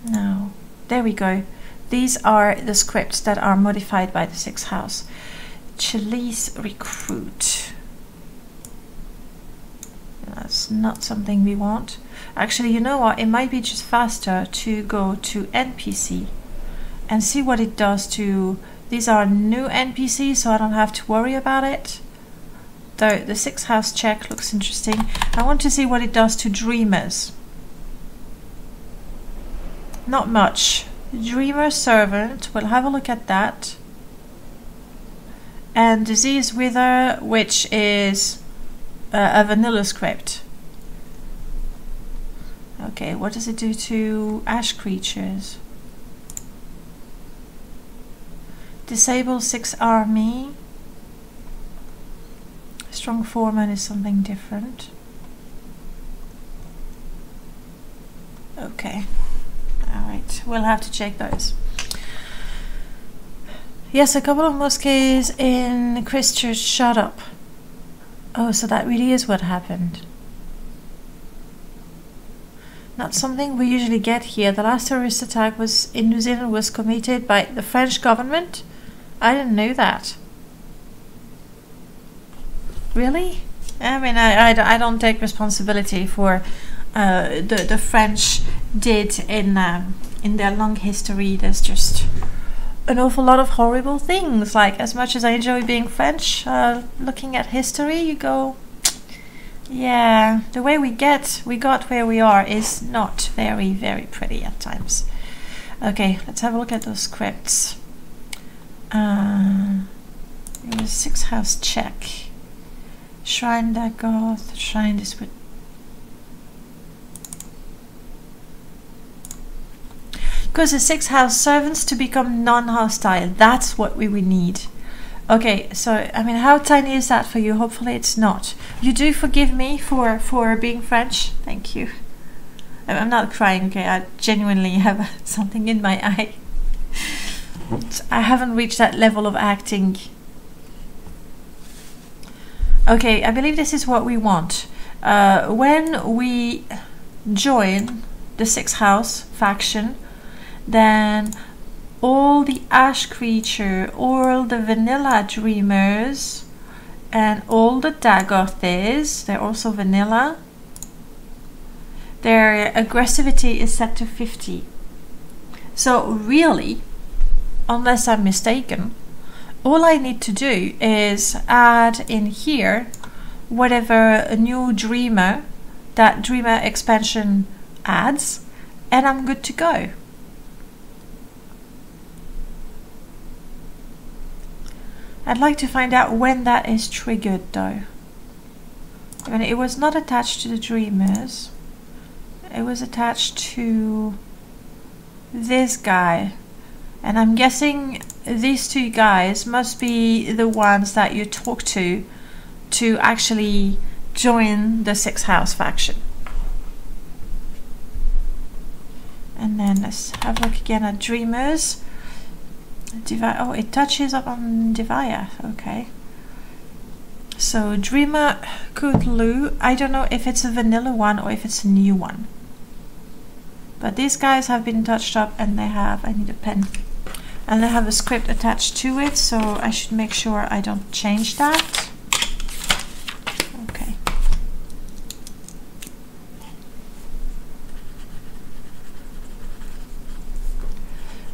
No, there we go. These are the scripts that are modified by the 6th house. Chalice recruit. That's not something we want. Actually, you know what? It might be just faster to go to NPC and see what it does to... These are new NPCs, so I don't have to worry about it. Though the 6th house check looks interesting. I want to see what it does to dreamers. Not much. Dreamer servant, we'll have a look at that. And disease wither, which is a vanilla script. Okay, what does it do to ash creatures? Disable 6 army. Strong foreman is something different. Okay. Alright, we'll have to check those. Yes, a couple of mosques in Christchurch shut up. Oh, so that really is what happened. Not something we usually get here. The last terrorist attack was in New Zealand was committed by the French government. I didn't know that. Really? I mean, I don't take responsibility for the French did in their long history. There's just an awful lot of horrible things. Like, as much as I enjoy being French, looking at history, you go, yeah, the way we got where we are is not very, very pretty at times. Okay, let's have a look at those scripts. It was 6th house check. Shrine Dagoth, shrine this with. Because the 6th house servants to become non-hostile. That's what we would need. Okay, so I mean, how tiny is that for you? Hopefully it's not. You do forgive me for being French. Thank you. I'm not crying. Okay, I genuinely have something in my eye. I haven't reached that level of acting. Okay, I believe this is what we want. When we join the 6th house faction, then all the ash creature, all the vanilla dreamers, and all the Dagoths, they're also vanilla. Their aggressivity is set to 50. So really, unless I'm mistaken, all I need to do is add in here whatever a new dreamer that dreamer expansion adds, and I'm good to go. I'd like to find out when that is triggered though. I mean, it was not attached to the dreamers. It was attached to this guy. And I'm guessing these two guys must be the ones that you talk to actually join the 6th house faction. And then let's have a look again at dreamers. Oh, it touches up on Deviath. Okay. So Dreamer Cthulhu, I don't know if it's a vanilla one or if it's a new one. But these guys have been touched up and they have, I need a pen. And they have a script attached to it, so I should make sure I don't change that. Okay.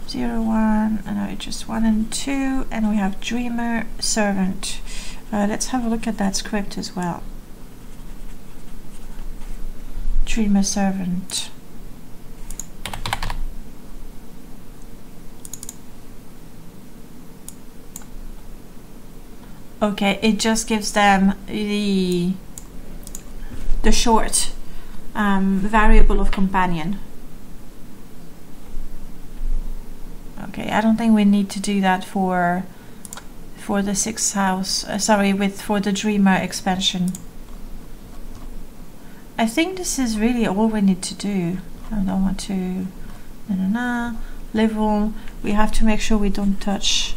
Zero, 1, and no, just 1 and 2, and we have Dreamer Servant. Let's have a look at that script as well. Dreamer Servant. Okay, it just gives them the short variable of companion. Okay, I don't think we need to do that for the 6th house. For the Dreamer expansion. I think this is really all we need to do. I don't want to. Level. We have to make sure we don't touch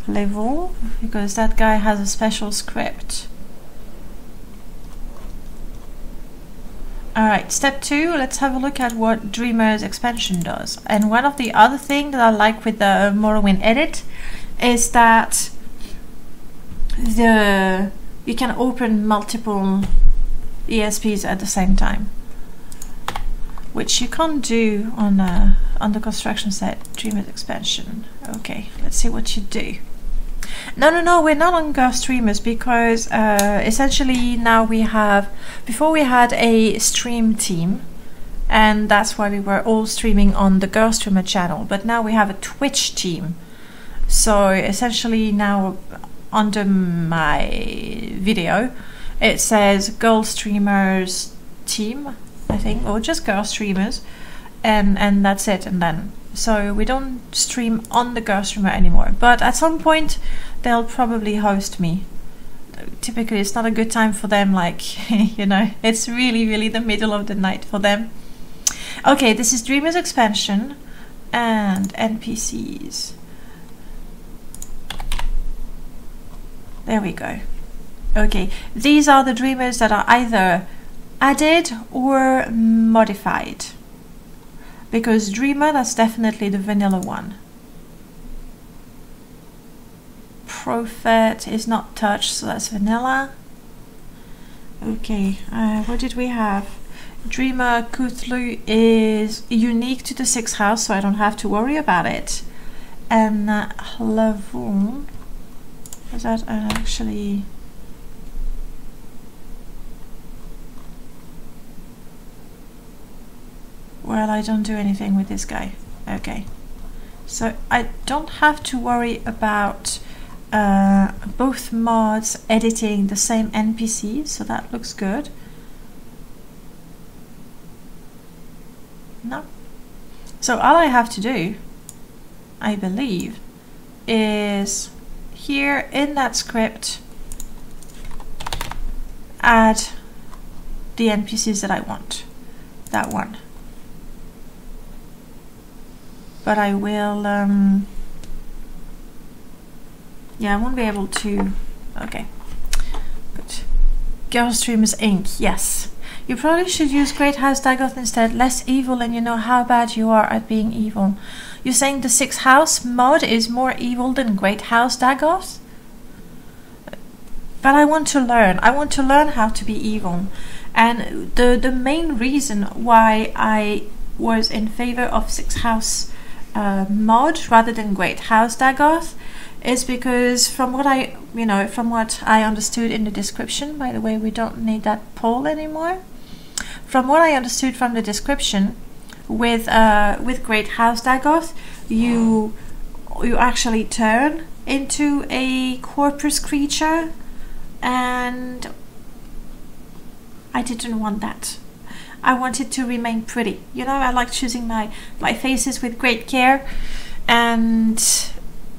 level because that guy has a special script. Alright, step 2, let's have a look at what Dreamer's expansion does. And one of the other things that I like with the Morrowind edit is that you can open multiple ESPs at the same time, which you can't do on the construction set. Dreamer's expansion. Okay, let's see what you do. No, we're not on Ghost streamers because essentially now we have, before we had a stream team, and that's why we were all streaming on the Ghost streamer channel, but now we have a Twitch team. So essentially now under my video it says Gold Streamers team, I think, or just Ghost streamers, and that's it. And then so we don't stream on the Ghost streamer anymore, but at some point they'll probably host me. Typically it's not a good time for them, like you know, it's really the middle of the night for them. Okay, this is Dreamer's expansion and NPCs. There we go. Okay, these are the Dreamers that are either added or modified, because Dreamer, that's definitely the vanilla one. Prophet is not touched, so that's vanilla. Okay, what did we have? Dreamer Cthulhu is unique to the 6th house, so I don't have to worry about it. And Lavon, is that actually... Well, I don't do anything with this guy. Okay, so I don't have to worry about both mods editing the same NPC, so that looks good. No. So all I have to do, I believe, is here in that script add the NPCs that I want. That one. But I will, yeah, I won't be able to, okay. But Ghost Streamers Inc., yes. You probably should use Great House Dagoth instead, less evil, and you know how bad you are at being evil. You're saying the 6th house mod is more evil than Great House Dagoth? But I want to learn. I want to learn how to be evil. And the main reason why I was in favor of 6th house mod rather than Great House Dagoth is because from what I understood in the description, by the way, we don't need that poll anymore. From what I understood from the description, with Great House Dagoth, you actually turn into a corpus creature, and I didn't want that. I wanted to remain pretty. You know, I like choosing my faces with great care, and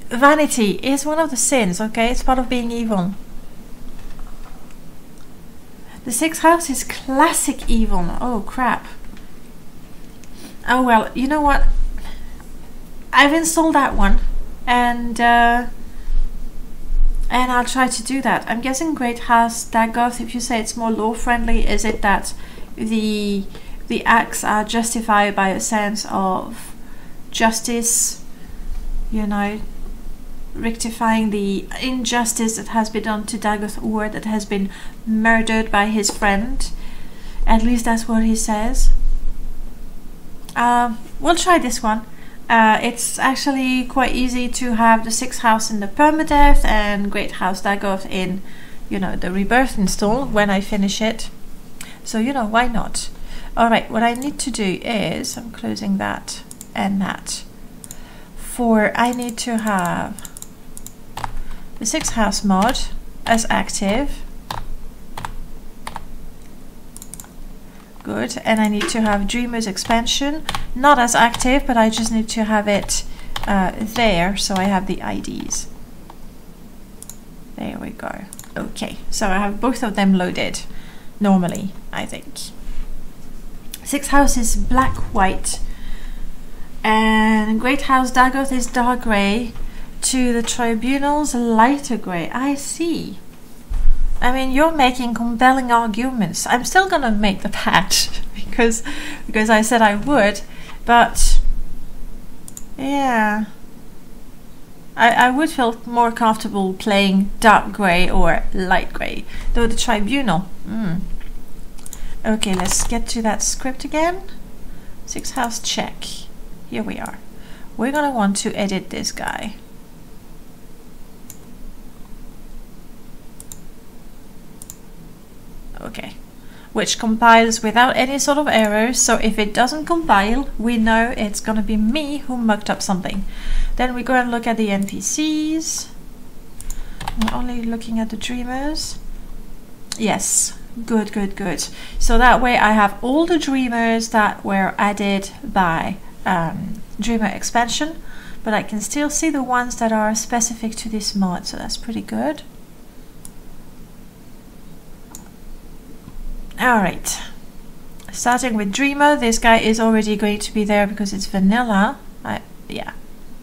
vanity is one of the sins, okay? It's part of being evil. The 6th house is classic evil. Oh, crap. Oh, well, you know what? I've installed that one, and I'll try to do that. I'm guessing Great House Dagoth, if you say it's more law friendly, is it that the acts are justified by a sense of justice, you know, rectifying the injustice that has been done to Dagoth Ur, that has been murdered by his friend. At least that's what he says. We'll try this one. It's actually quite easy to have the 6th house in the permadeath and Great House Dagoth in, you know, the rebirth install when I finish it. So, you know, why not? Alright, what I need to do is, I'm closing that and that. I need to have the 6th house mod as active. Good. And I need to have Dreamer's expansion not as active, but I just need to have it there, so I have the IDs. There we go. Okay, so I have both of them loaded normally, I think. 6th house is black-white, and Great House Dagoth is dark grey, to the tribunals lighter grey. I see. I mean, you're making compelling arguments. I'm still gonna make the patch because I said I would, but yeah, I would feel more comfortable playing dark grey or light grey. Though the tribunal. Okay, let's get to that script again. 6th house check. Here we are. We're gonna want to edit this guy. Okay, which compiles without any sort of errors, so if it doesn't compile, we know it's gonna be me who mucked up something. Then we go and look at the NPCs. I'm only looking at the dreamers. Yes, good, good, good. So that way I have all the dreamers that were added by Dreamer expansion, but I can still see the ones that are specific to this mod, so that's pretty good. Alright, starting with Dreamer, this guy is already going to be there because it's vanilla. Yeah,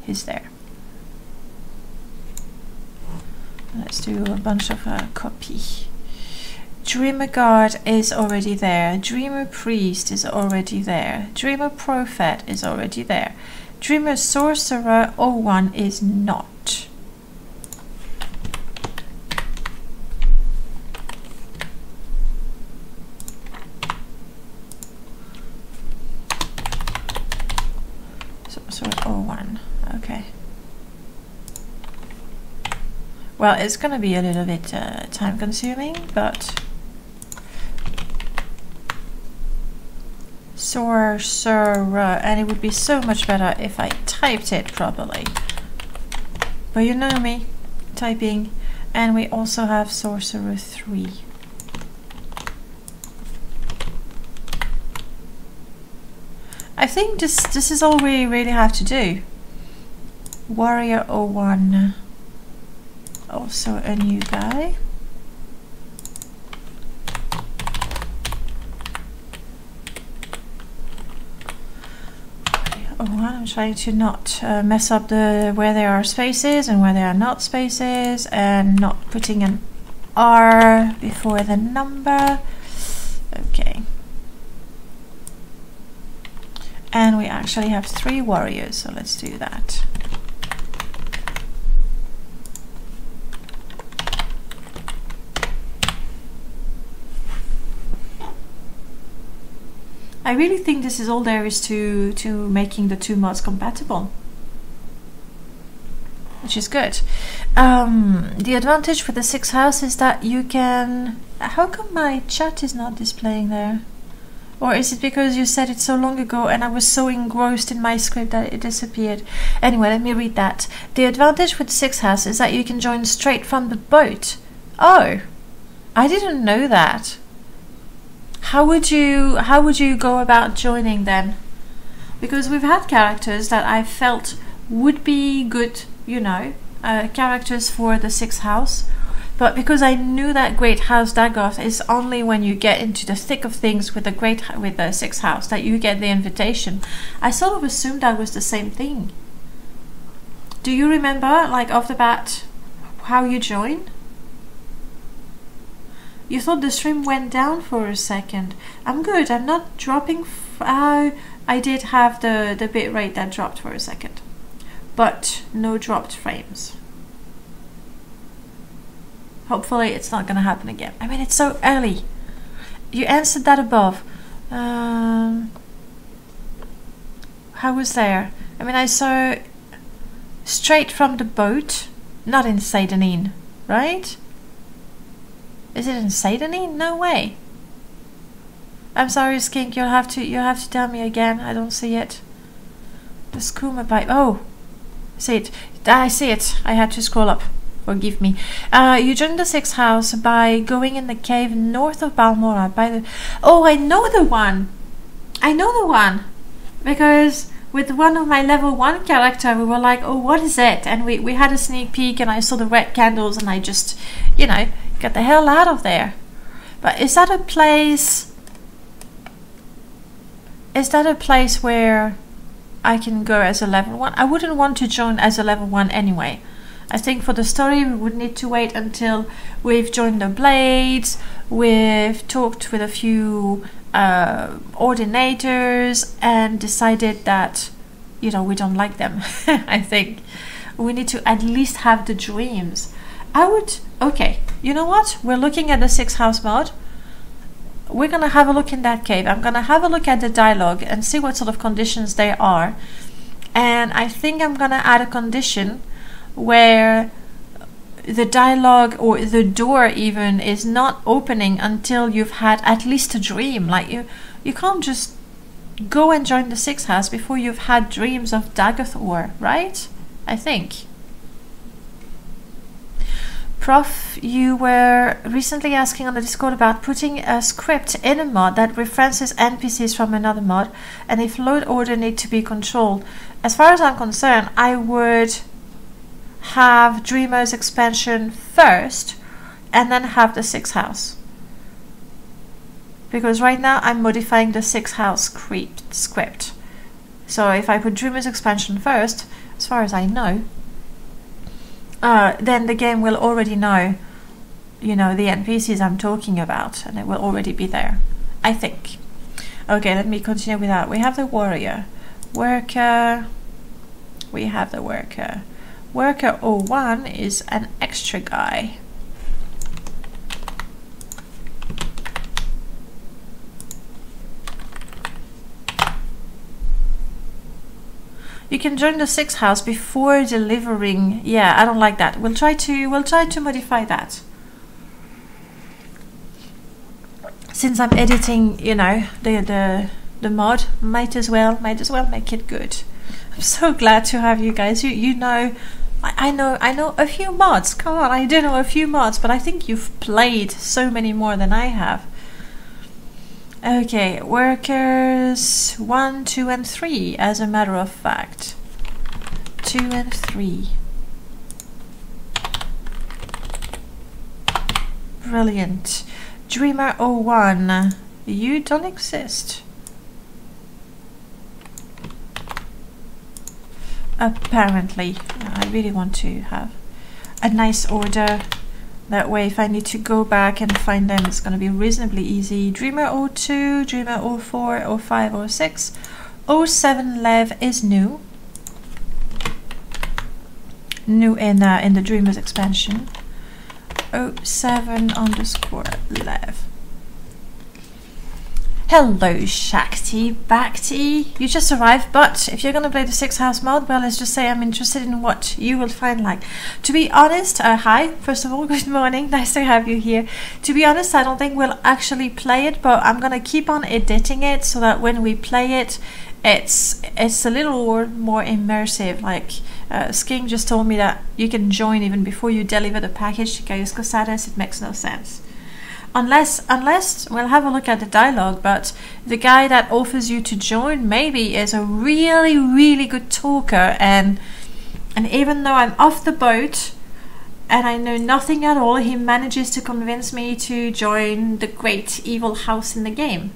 he's there. Let's do a bunch of copy. Dreamer Guard is already there. Dreamer Priest is already there. Dreamer Prophet is already there. Dreamer Sorcerer 01 is not. Sorcerer 01. Okay. Well, it's going to be a little bit time consuming, but Sorcerer, and it would be so much better if I typed it properly. But you know me, typing. And we also have Sorcerer 3. I think this is all we really have to do. Warrior 01. Also a new guy. I'm trying to not mess up where there are spaces and where there are not spaces, and not putting an R before the number. Okay. And we actually have 3 warriors, so let's do that. I really think this is all there is to making the 2 mods compatible, which is good. The advantage with the 6th house is that you can... How come my chat is not displaying there? Or is it because you said it so long ago and I was so engrossed in my script that it disappeared? Anyway, let me read that. The advantage with 6th house is that you can join straight from the boat. Oh, I didn't know that. How would you go about joining then? Because we've had characters that I felt would be good, you know, characters for the 6th house, but because I knew that Great House Dagoth is only when you get into the thick of things with the 6th house that you get the invitation, I sort of assumed that was the same thing. Do you remember, like off the bat, how you joined? You thought the stream went down for a second. I'm good. I'm not dropping. I did have the bitrate that dropped for a second, but no dropped frames. Hopefully it's not going to happen again. I mean, it's so early. You answered that above. How was there? I mean, I saw straight from the boat, not in Seidanin, right? Is it in Seidanin? No way. I'm sorry, Skink. You'll have to tell me again. I don't see it. The skooma pipe. Oh, see it. I see it. I had to scroll up. Forgive me. You joined the 6th house by going in the cave north of Balmora. By the. Oh, I know the one. I know the one because with one of my level 1 character, we were like, oh, what is it? And we had a sneak peek, and I saw the red candles, and I just, you know, get the hell out of there. But is that a place? Is that a place where I can go as a level 1? I wouldn't want to join as a level 1 anyway. I think for the story we would need to wait until we've joined the Blades, we've talked with a few ordinators and decided that, you know, we don't like them. I think we need to at least have the dreams. Okay, you know what? We're looking at the 6th house mod. We're going to have a look in that cave. I'm going to have a look at the dialogue and see what sort of conditions they are. And I think I'm going to add a condition where the dialogue or the door even is not opening until you've had at least a dream. Like you can't just go and join the 6th house before you've had dreams of Dagoth Ur, right? I think. Prof, you were recently asking on the Discord about putting a script in a mod that references NPCs from another mod, and if load order need to be controlled. As far as I'm concerned, I would have Dreamer's expansion first and then have the 6th house. Because right now I'm modifying the 6th house script. So if I put Dreamer's expansion first, as far as I know, then the game will already know, you know, the NPCs I'm talking about, and it will already be there, I think. Okay, let me continue with that. We have the warrior. Worker. We have the worker. Worker 01 is an extra guy. You can join the 6th house before delivering. Yeah, I don't like that. We'll try to modify that. Since I'm editing, you know, the mod, might as well make it good. I'm so glad to have you guys. You know, I know a few mods. Come on, I do know a few mods, but I think you've played so many more than I have. Okay, workers 1, 2, and 3, as a matter of fact. 2 and 3. Brilliant. Dreamer 01, you don't exist. Apparently. I really want to have a nice order. That way, if I need to go back and find them, it's going to be reasonably easy. Dreamer 02, Dreamer 04, 05, 06. 07 Lev is new. New in the Dreamers expansion. 07 underscore Lev. Hello Shakti, Bhakti. You just arrived, but if you're going to play the 6th house mod, well, let's just say I'm interested in what you will find like. To be honest, hi, first of all, good morning, nice to have you here. To be honest, I don't think we'll actually play it, but I'm going to keep on editing it so that when we play it, it's a little more immersive. Like Sking just told me that you can join even before you deliver the package to Gaius Cosadas. It makes no sense. Unless we'll have a look at the dialogue, but the guy that offers you to join maybe is a really, really good talker, and even though I'm off the boat and I know nothing at all, he manages to convince me to join the great evil house in the game.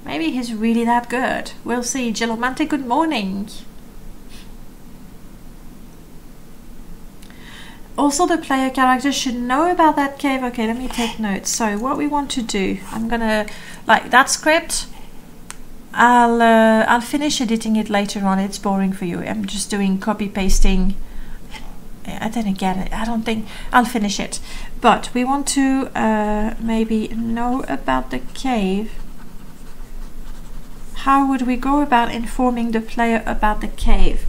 Maybe he's really that good. We'll see. Gelomante, good morning. Also, the player character should know about that cave. Okay, let me take notes. So what we want to do, I'm gonna, like that script, I'll finish editing it later on. It's boring for you. I'm just doing copy pasting. And then again, I don't think I'll finish it. But we want to maybe know about the cave. How would we go about informing the player about the cave?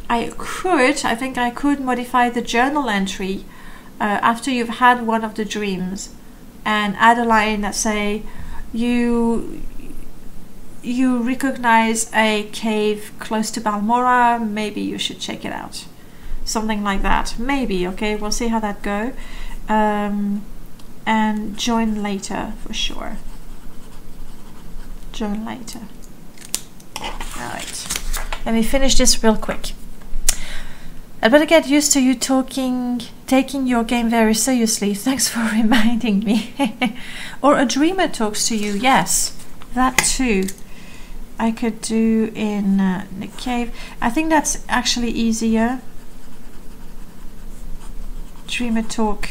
I think I could modify the journal entry after you've had one of the dreams and add a line that say you recognize a cave close to Balmora, maybe you should check it out. Something like that. Maybe, okay, we'll see how that goes. And join later for sure. Join later. Alright. Let me finish this real quick. I'd better get used to you taking your game very seriously. Thanks for reminding me. Or a dreamer talks to you. Yes, that too. I could do in the cave. I think that's actually easier. Dreamer talk,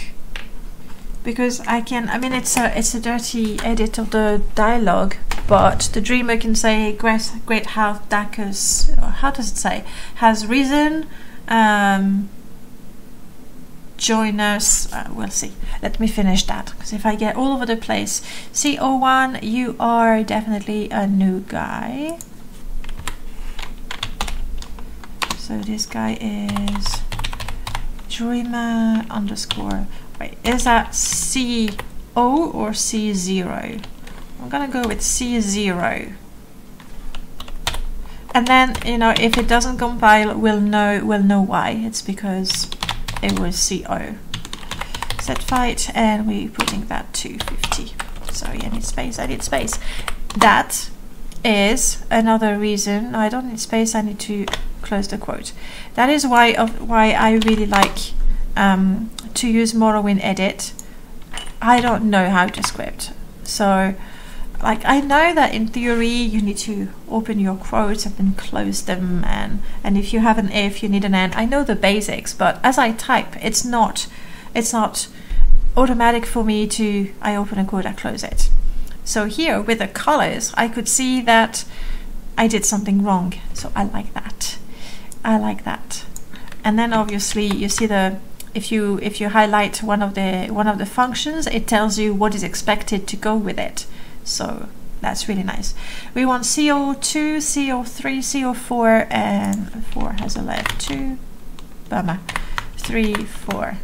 because I mean it's a dirty edit of the dialogue, but the dreamer can say great how Dagoth, or how does it say, has risen, join us. We'll see. Let me finish that, because if I get all over the place. CO1, you are definitely a new guy. So this guy is dreamer underscore. Wait, is that CO or C0? I'm gonna go with C0. And then, you know, if it doesn't compile, we'll know why. It's because it was CO. Set fight, and we're putting that to 50. Sorry, I need space. That is another reason. No, I don't need space. I need to close the quote. That is why I really like to use Morrowind Edit. I don't know how to script, so like I know that in theory you need to open your quotes and then close them, and if you have an if, you need an and. I know the basics, but as I type, it's not automatic for me to I open a quote, I close it. So here with the colors, I could see that I did something wrong. So I like that. And then obviously you see the if you highlight one of the functions, it tells you what is expected to go with it. So that's really nice. We want CO2, CO3, CO4, and 4 has a left. 2, bummer. 3, 4.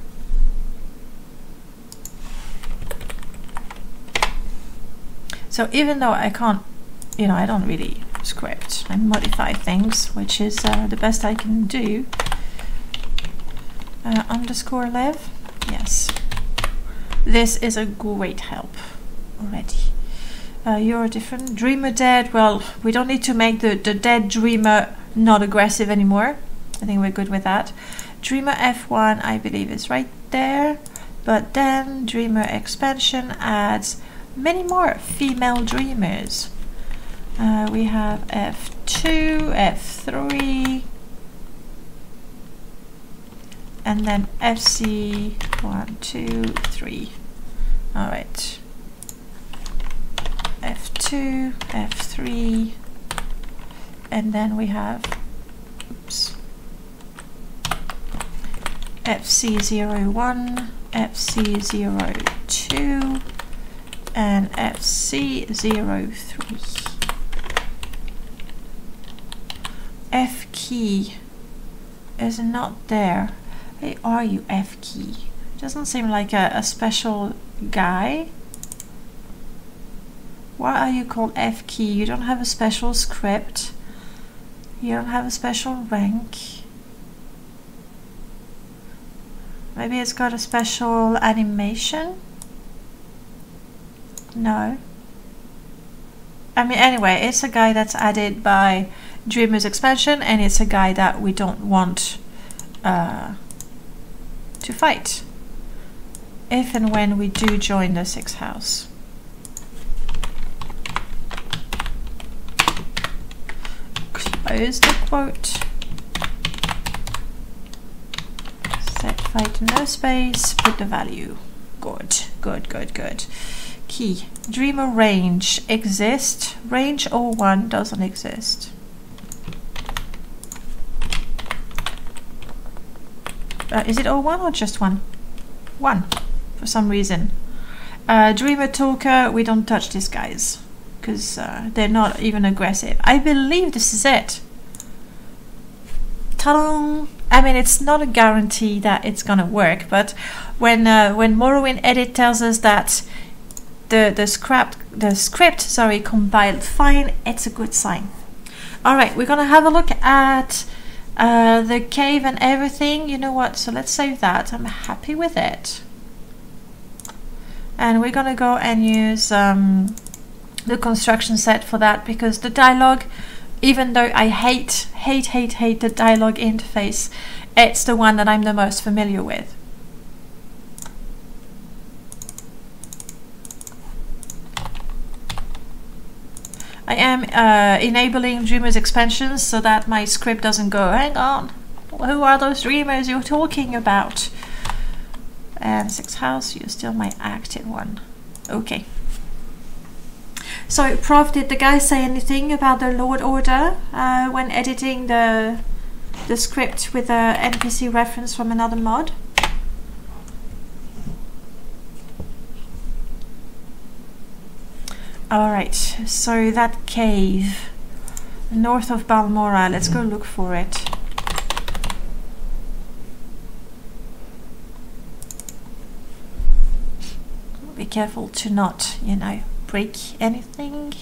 So even though I can't, you know, I don't really script and modify things, which is the best I can do. Underscore lev, yes. This is a great help already. You're different. Dreamer dead. Well, we don't need to make the dead dreamer not aggressive anymore. I think we're good with that. Dreamer F1, I believe, is right there. But then Dreamer expansion adds many more female dreamers. We have F2, F3, and then FC 1, 2, 3. All right. F2, F3, and then we have, oops, FC01, FC02, and FC03. F key is not there. Where are you, F key? Doesn't seem like a special guy. Why are you called F key? You don't have a special script. You don't have a special rank. Maybe it's got a special animation? No. I mean, anyway, it's a guy that's added by Dreamer's expansion, and it's a guy that we don't want to fight if and when we do join the 6th house. Close the quote. Set fight no space, put the value. Good. Key. Dreamer range exists. Range 01 doesn't exist. Is it 01 or just 1? 1 for some reason. Dreamer talker, we don't touch these guys because they're not even aggressive. I believe this is it. Ta-da! I mean, it's not a guarantee that it's gonna work, but when Morrowind Edit tells us that the script compiled fine, it's a good sign. All right, we're gonna have a look at the cave and everything. You know what? So let's save that. I'm happy with it. And we're gonna go and use the construction set for that, because the dialogue, even though I hate the dialogue interface, it's the one that I'm the most familiar with. I am enabling Dreamer's expansions so that my script doesn't go, hang on, who are those dreamers you're talking about? and 6th house, you're still my active one. Okay. So, Prof, did the guy say anything about the Lord Order when editing the script with a NPC reference from another mod? Alright, so that cave north of Balmora, let's go look for it. Be careful to not, you know, break anything.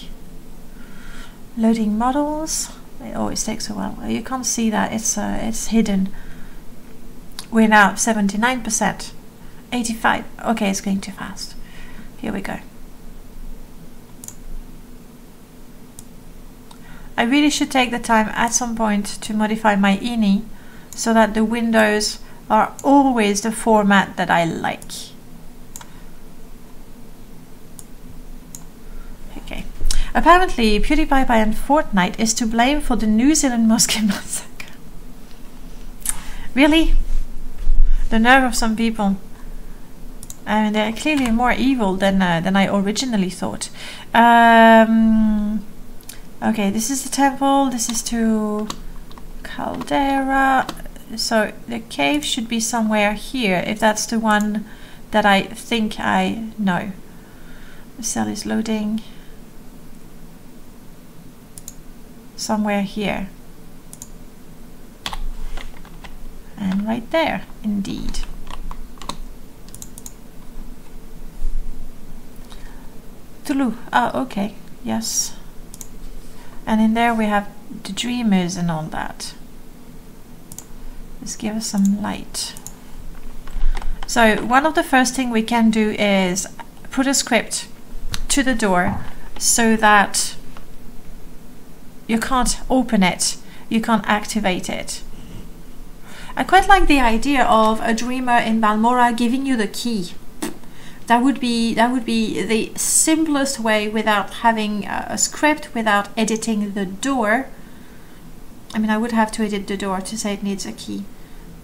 Loading models. It always takes a while. You can't see that, it's hidden. We're now 79%. 85. Okay, it's going too fast. Here we go. I really should take the time at some point to modify my INI so that the windows are always the format that I like. Okay. Apparently, PewDiePie and Fortnite is to blame for the New Zealand Mosque massacre. Really? The nerve of some people. I mean, they're clearly more evil than I originally thought. Okay, this is the temple. This is to Caldera. So the cave should be somewhere here, if that's the one that I think I know. The cell is loading. Somewhere here. And right there, indeed. Tulu. Oh, okay. Yes. And in there we have the dreamers and all that. Let's give us some light. So one of the first thing we can do is put a script to the door so that you can't open it, you can't activate it. I quite like the idea of a dreamer in Balmora giving you the key. That would be the simplest way without having a script, without editing the door. I mean, I would have to edit the door to say it needs a key,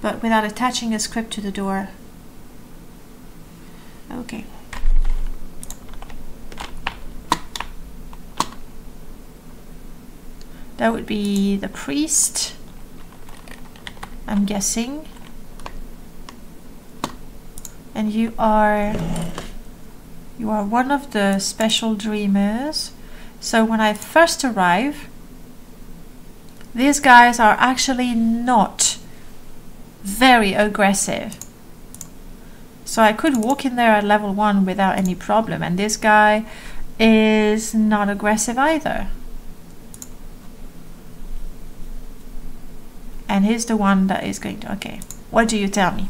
but without attaching a script to the door. Okay. That would be the priest, I'm guessing. And you are one of the special dreamers. So when I first arrive, these guys are actually not very aggressive. So I could walk in there at level 1 without any problem, and this guy is not aggressive either. And he's the one that is going to... Okay, what do you tell me?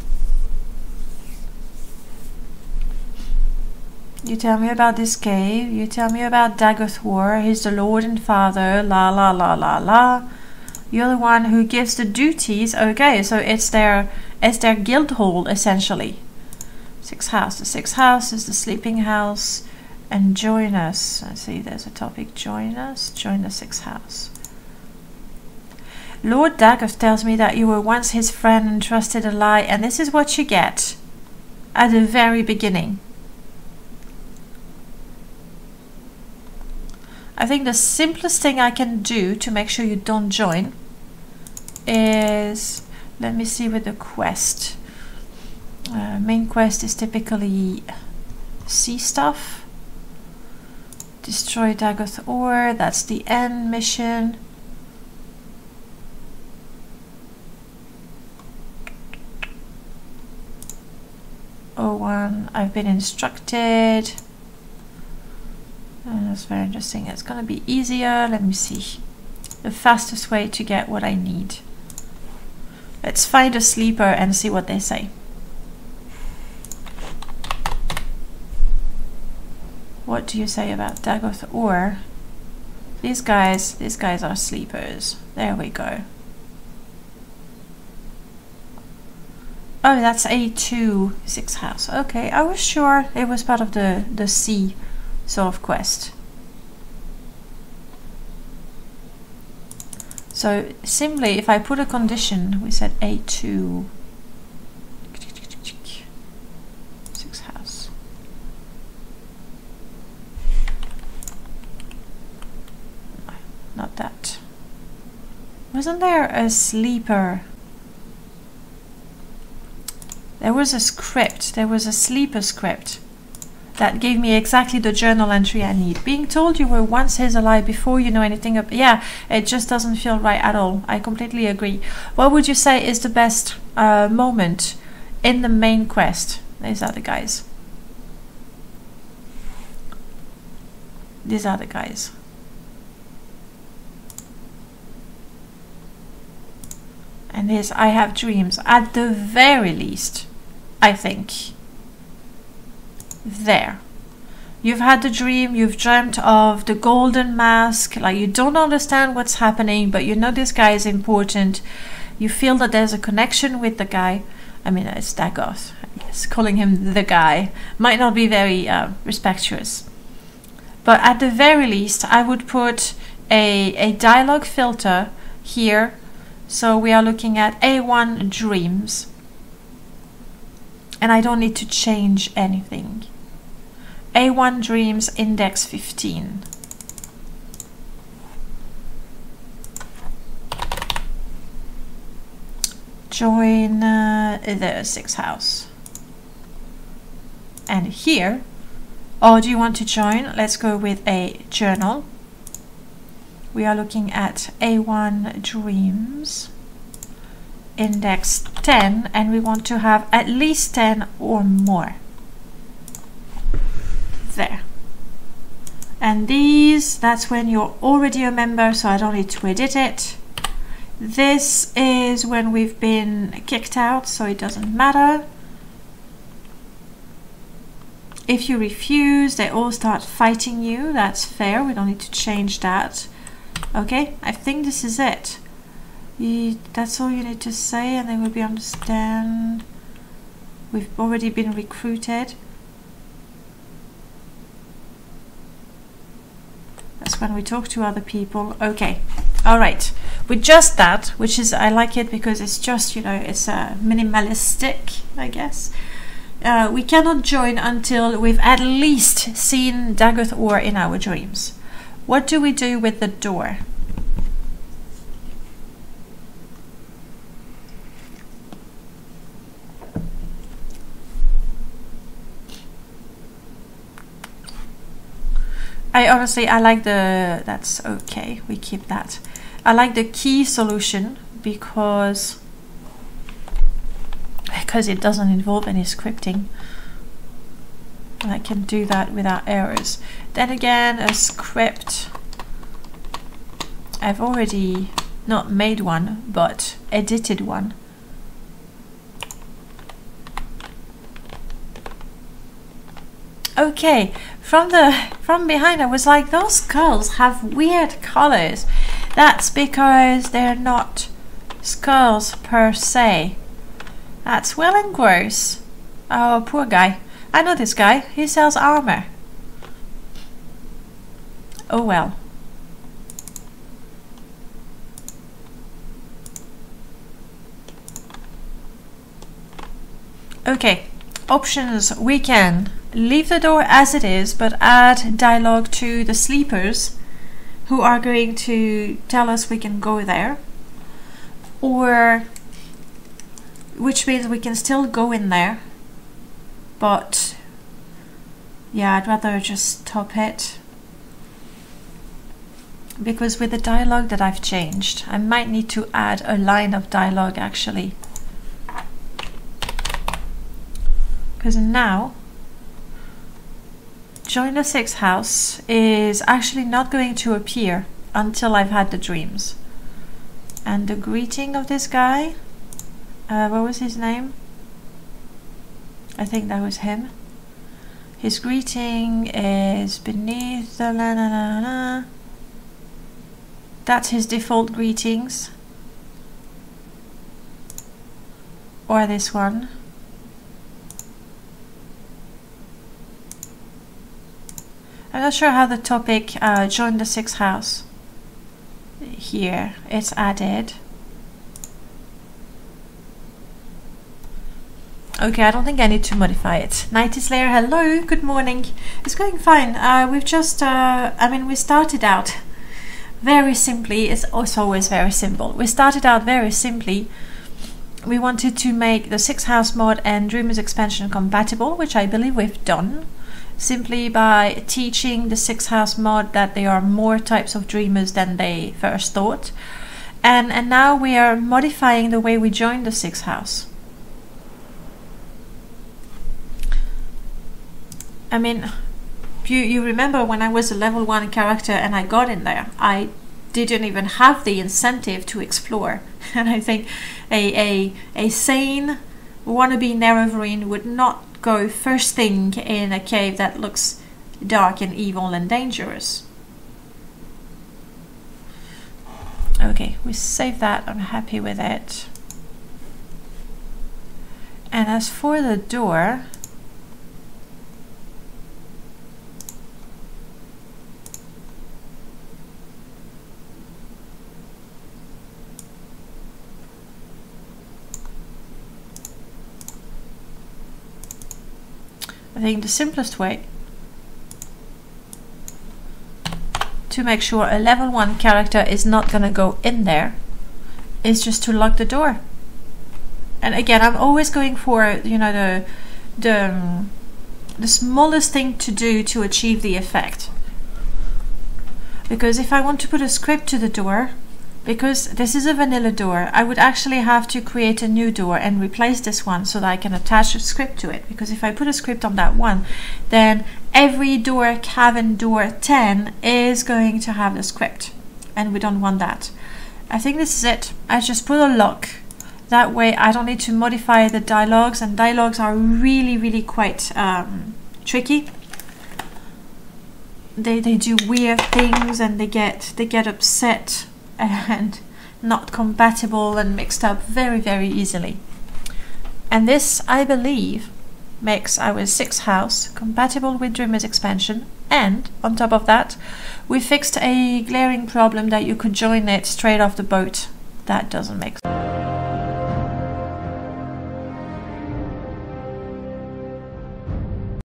You tell me about this cave, you tell me about Dagoth Ur, he's the Lord and Father, la la la la la. You're the one who gives the duties. Okay, so it's their guild hall, essentially. 6th house. The 6th house is the sleeping house. And join us. I see there's a topic, join us. Join the 6th house. Lord Dagoth tells me that you were once his friend and trusted a lie, and this is what you get at the very beginning. I think the simplest thing I can do to make sure you don't join is, let me see with the quest. Main quest is typically sea stuff. Destroy Dagoth Ur, that's the end mission. Oh, I've been instructed. That's very interesting. It's going to be easier. Let me see. The fastest way to get what I need. Let's find a sleeper and see what they say. What do you say about Dagoth Ur? These guys are sleepers. There we go. Oh, that's A2 6th house. Okay, I was sure it was part of the C sort of quest. So simply, if I put a condition, we said A2. about that. Wasn't there a sleeper? There was a script. There was a sleeper script that gave me exactly the journal entry I need. Being told you were once his ally before you know anything of... Yeah, it just doesn't feel right at all. I completely agree. What would you say is the best moment in the main quest? These are the guys. These are the guys. And this, I have dreams. At the very least, I think. There. You've had the dream, you've dreamt of the golden mask, like you don't understand what's happening, but you know this guy is important. You feel that there's a connection with the guy. I mean, it's Dagoth. Yes, calling him the guy might not be very respectuous. But at the very least, I would put a dialogue filter here. So we are looking at A1 dreams. And I don't need to change anything. A1 dreams index 15. Join the 6th house. And here, or do you want to join? Let's go with a journal. We are looking at A1 dreams index 10, and we want to have at least 10 or more. There. And these, that's when you're already a member, so I don't need to edit it. This is when we've been kicked out, so it doesn't matter. If you refuse, they all start fighting you. That's fair. We don't need to change that. Okay, I think this is it. That's all you need to say, and they will be understand. We've already been recruited. That's when we talk to other people. Okay, all right. With just that, which is, I like it because it's just, you know, it's minimalistic, I guess. We cannot join until we've at least seen Dagoth Ur in our dreams. What do we do with the door? I like the, that's okay, we keep that. I like the key solution because it doesn't involve any scripting. And I can do that without errors. Then again, a script. I've already not made one, but edited one. Okay, from behind I was like, those skulls have weird colors. That's because they're not skulls per se. That's well and gross. Oh, poor guy. I know this guy. He sells armor. Oh well. Okay, options. We can leave the door as it is, but add dialogue to the sleepers who are going to tell us we can go there. Or, which means we can still go in there, but yeah, I'd rather just stop it. Because with the dialogue that I've changed, I might need to add a line of dialogue actually. Because now, join the 6th house is actually not going to appear until I've had the dreams. And the greeting of this guy, what was his name? I think that was him. His greeting is beneath the la la la la. That's his default greetings. Or this one. I'm not sure how the topic join the 6th house. Here, it's added. Okay, I don't think I need to modify it. Nighty Slayer, hello, good morning. It's going fine. We've just, I mean, we started out very simply, it's always very simple. We started out very simply. We wanted to make the 6th house mod and Dreamers expansion compatible, which I believe we've done, simply by teaching the 6th house mod that there are more types of Dreamers than they first thought. And now we are modifying the way we join the 6th house. I mean, you remember when I was a level 1 character and I got in there, I didn't even have the incentive to explore. And I think a sane wannabe Nerevarine would not go first thing in a cave that looks dark and evil and dangerous. Okay, we saved that. I'm happy with it. And as for the door, I think the simplest way to make sure a level 1 character is not gonna go in there is just to lock the door. And again, I'm always going for, you know, the smallest thing to do to achieve the effect. Because if I want to put a script to the door, because this is a vanilla door, I would actually have to create a new door and replace this one so that I can attach a script to it. Because if I put a script on that one, then every door, cabin door 10 is going to have the script. And we don't want that. I think this is it. I just put a lock. That way I don't need to modify the dialogues, and dialogues are really quite tricky. They do weird things and they get upset and not compatible and mixed up very easily. And this, I believe, makes our 6th house compatible with Dreamers expansion, and on top of that we fixed a glaring problem that you could join it straight off the boat. That doesn't make sense.